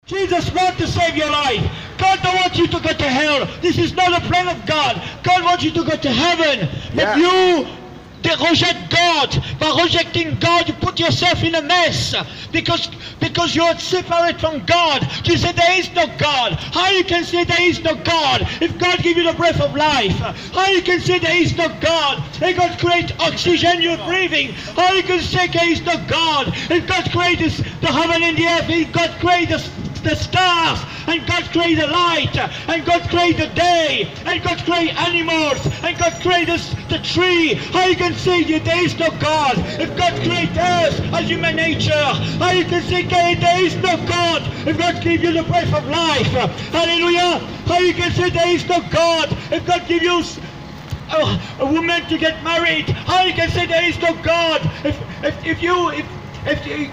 Jesus wants to save your life. God don't want you to go to hell. This is not a plan of God. God wants you to go to heaven. Yeah. If you reject God, by rejecting God, you put yourself in a mess because you are separate from God. You say there is no God. How you can say there is no God if God give you the breath of life? How you can say there is no God if God create oxygen you're breathing? How you can say there is no God if God created the heaven and the earth? If God created the stars, and God created the light, and God created the day, and God created animals, and God created the tree. How you can say there is no God if God created us as human nature? How you can say there is no God if God gave you the breath of life? Hallelujah. How you can say there is no God if God give you a woman to get married? How you can say there is no God if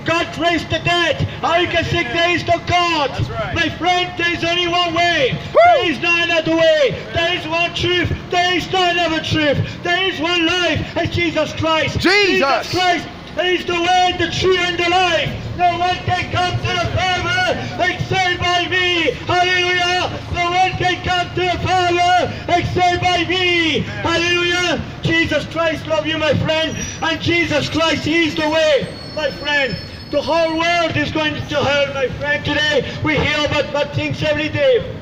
God raised the dead? How you can say there is no God? That's right. My friend, there is only one way. Woo! There is no another way. There is one truth. There is no another truth. There is one life, and Jesus Christ. Jesus Christ is the way, the truth, and the life. No one can come to the Father except by me. Hallelujah. No one can come to the Father except by me. Hallelujah. Jesus Christ love you, my friend. And Jesus Christ, He is the way, my friend. The whole world is going to hell, my friend. Today we hear about bad things every day.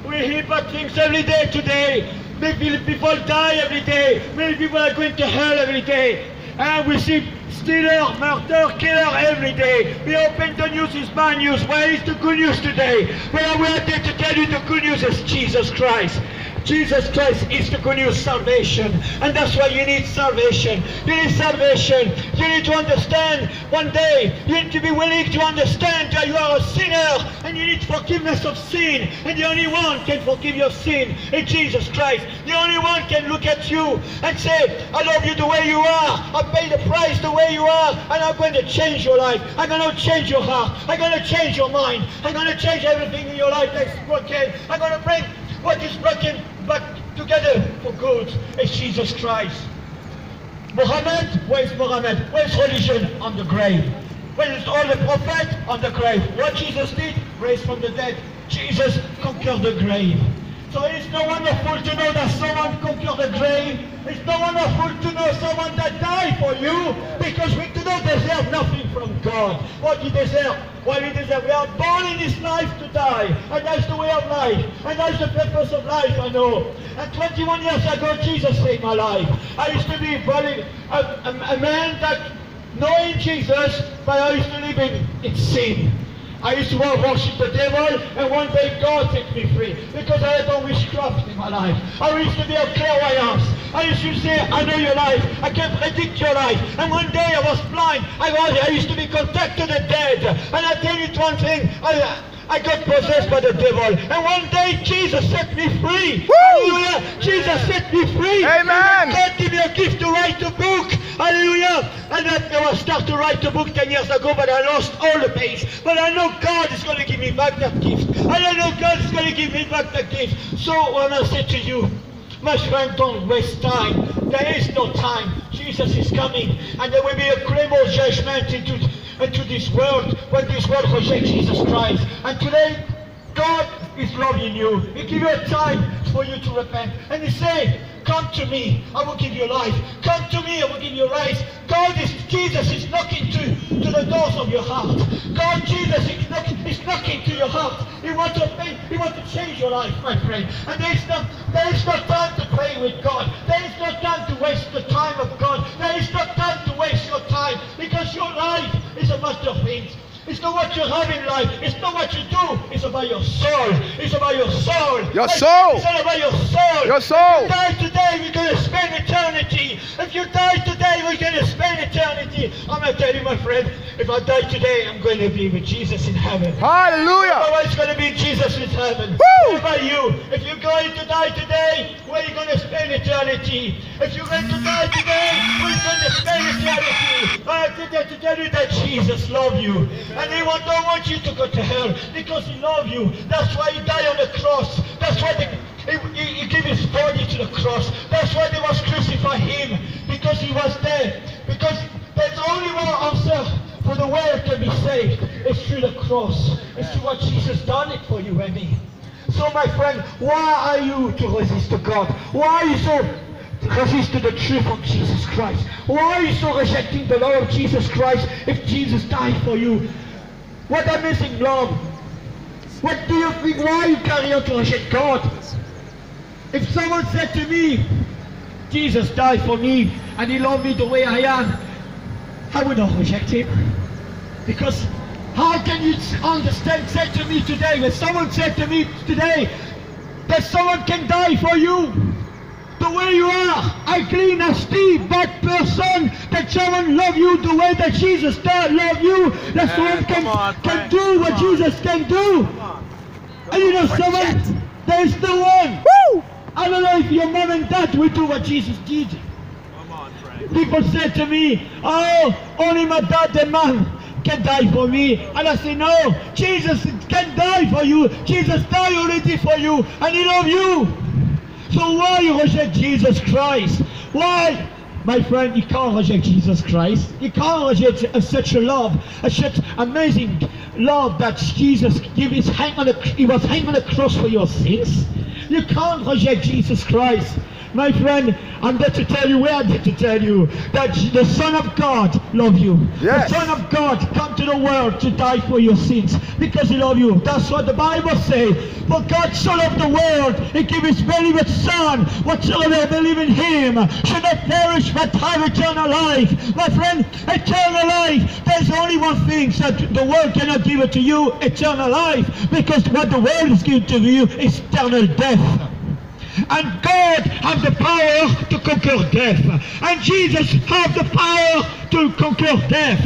We hear bad things every day today. Maybe people die every day. Many people are going to hell every day. And we see stealer, murder, killer every day. We open the news, is bad news. Where is the good news today? Well, we are there to tell you the good news is Jesus Christ. Jesus Christ is the good news, salvation. And that's why you need salvation. You need salvation. You need to understand one day. You need to be willing to understand that you are a sinner and you need forgiveness of sin. And the only one can forgive your sin is Jesus Christ. The only one can look at you and say, I love you the way you are. I pay the price the way you are. And I'm going to change your life. I'm going to change your heart. I'm going to change your mind. I'm going to change everything in your life that's broken. I'm going to bring what is broken back together for good. It's Jesus Christ. Muhammad, where's Muhammad? Where's religion? On the grave. Where's all the prophets? On the grave. What Jesus did? Raised from the dead. Jesus conquered the grave. So it's no wonderful to know that someone conquered the grave. It's no wonderful to know someone that died for you, because we do not deserve nothing from God. What we deserve? What we deserve? We are born in this life to die, and that's the way of life, and that's the purpose of life, I know. And 21 years ago, Jesus saved my life. I used to be a man that knowing Jesus, but I used to live in sin. I used to worship the devil, and one day God set me free because I had no witchcraft in my life. I used to be a clairvoyance. I used to say, I know your life, I can predict your life. And one day I was blind. I used to be contacted the dead. And I tell you one thing, I got possessed by the devil. And one day Jesus set me free. Woo! Hallelujah. Jesus set me free. Amen. God gave me a gift to write a book. Hallelujah. And I started to write a book 10 years ago, but I lost all the page. But I know God is going to give me back that gift. I know God is going to give me back that gift. So when I say to you, my friend, don't waste time. There is no time. Jesus is coming. And there will be a global judgment into this world when this world rejects Jesus Christ. And today, God is loving you. He gives you a time for you to repent. And He said, come to me, I will give you life. Come to me, I will give you life. Jesus is knocking to the doors of your heart. Jesus is knocking to your heart. He wants to change your life, my friend. And there is no time to play with God. There is no time to waste the time of God. There is no time to waste your time, because your life is a matter of things. It's not what you have in life. It's not what you do. It's about your soul. It's about your soul. Your soul. It's all about your soul. Your soul. If you die today, we're going to spend eternity. If you die today, we're going to spend eternity. I'm going to tell you, my friend, if I die today, I'm going to be with Jesus in heaven. Hallelujah. Otherwise, going to be Jesus in heaven. Woo! What about you? If you're going to die today, where are you going to spend eternity? If you're going to die today, where are you going to spend eternity? I have to tell you that Jesus loves you. And He don't want you to go to hell, because He loves you. That's why He died on the cross. That's why He gave His body to the cross. That's why they must crucify Him, because He was there. Because there's only one answer for the world can be saved, it's through the cross. It's through what Jesus done it for you and me. So my friend, why are you to resist to God? Why are you so resist to the truth of Jesus Christ? Why are you so rejecting the love of Jesus Christ if Jesus died for you? What amazing love! What do you think? Why you carry on to reject God? If someone said to me, Jesus died for me and he loved me the way I am, I would not reject him. Because how can you understand, say to me today, when someone said to me today that someone can die for you the way you are, ugly, nasty, bad person, that someone love you the way that Jesus love you, that someone can do what Jesus can do. And you know someone, there is no one. Woo! I don't know if your mom and dad will do what Jesus did. People say to me, oh, only my dad and mom can die for me. And I say, no, Jesus can die for you. Jesus died already for you, and he loves you. So why you reject Jesus Christ? Why? My friend, you can't reject Jesus Christ. You can't reject such a love, such amazing love that Jesus gave his hand on he was hanging on the cross for your sins. You can't reject Jesus Christ. My friend, I'm there to tell you, I'm there to tell you that the Son of God loves you. Yes. The Son of God come to the world to die for your sins because he loves you. That's what the Bible says. For God so loved the world, he gave his beloved Son. Whatsoever believe in him should not perish but have eternal life. My friend, eternal life. There's only one thing that the world cannot give it to you, eternal life. Because what the world is giving to you is eternal death. And God has the power to conquer death. And Jesus has the power to conquer death.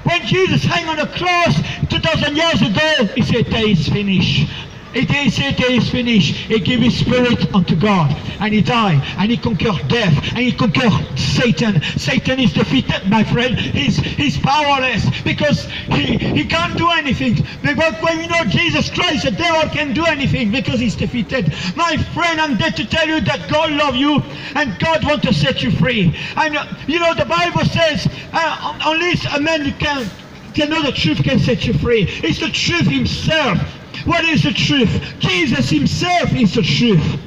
When Jesus hung on the cross 2,000 years ago, he said, "It is finished." It is finished. He gave his spirit unto God, and he died, and he conquered death, and he conquered Satan. Satan is defeated, my friend. He's powerless because he can't do anything. But when you know Jesus Christ, the devil can do anything because he's defeated. My friend, I'm there to tell you that God loves you, and God wants to set you free. And you know the Bible says, only a man who can know the truth can set you free. It's the truth himself. What is the truth? Jesus himself is the truth.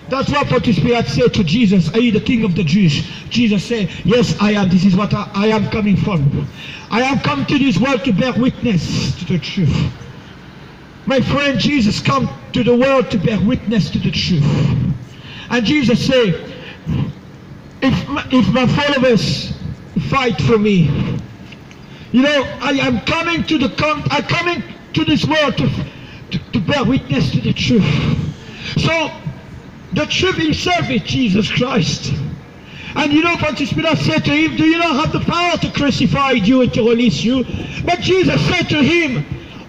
That's what Pontius Pilate said to Jesus, "Are you the king of the Jews?" Jesus said, "Yes, I am. This is what I am coming from. I am come to this world to bear witness to the truth." My friend, Jesus come to the world to bear witness to the truth. And Jesus said, if my followers fight for me, you know, I am coming to this world to bear witness to the truth. So the truth himself is Jesus Christ. And you know, Pontius Pilate said to him, "Do you not have the power to crucify you and to release you?" But Jesus said to him,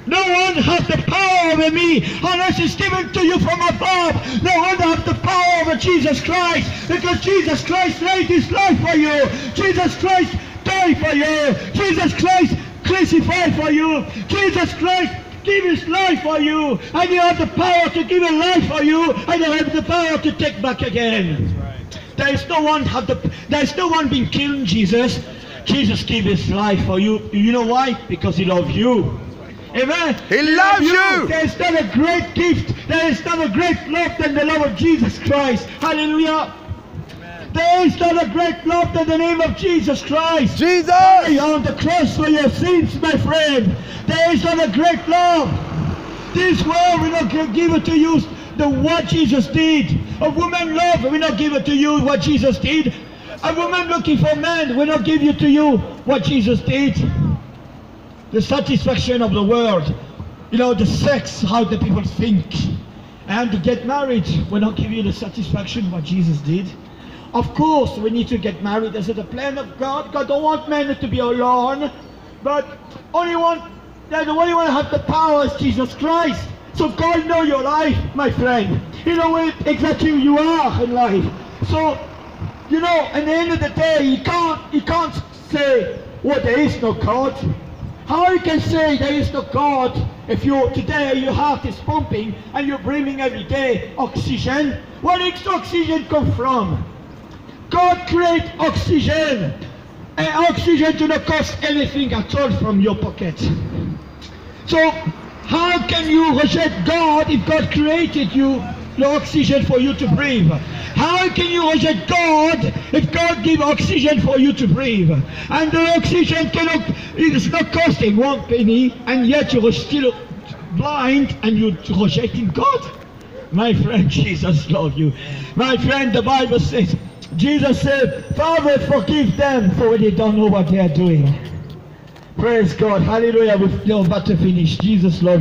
"No one has the power over me unless it's given to you from above." No one has the power over Jesus Christ, because Jesus Christ laid his life for you. Jesus Christ died for you. Jesus Christ crucified for you. Jesus Christ give his life for you, and you have the power to give a life for you, and you have the power to take back again. Right. There is no one being killed in Jesus. Jesus gave his life for you. You know why? Because he loves you. Amen. He loves you. There is not a great gift, there is not a great love than the love of Jesus Christ. Hallelujah. There is not a great love than the name of Jesus Christ. Jesus! On the cross for your sins, my friend. There is not a great love. This world will not give it to you what Jesus did. A woman love will not give it to you what Jesus did. A woman looking for a man will not give it to you what Jesus did. The satisfaction of the world, you know, the sex, how the people think, and to get married will not give you the satisfaction what Jesus did. Of course, we need to get married. This is the plan of God. God don't want men to be alone, but the only one to have the power is Jesus Christ. So God knows your life, my friend. He knows exactly who you are in life. So, you know, at the end of the day, you can't say, "Well, there is no God." How you can say there is no God if today your heart is pumping and you're breathing every day oxygen? Where does oxygen come from? God created oxygen. And oxygen do not cost anything at all from your pocket. So how can you reject God if God created you the oxygen for you to breathe? How can you reject God if God gives oxygen for you to breathe? And the oxygen is not costing 1 penny, and yet you're still blind and you're rejecting God? My friend, Jesus loves you. My friend, the Bible says, Jesus said, Father, forgive them, for they don't know what they are doing. Praise God. Hallelujah. We're about to finish. Jesus loves you.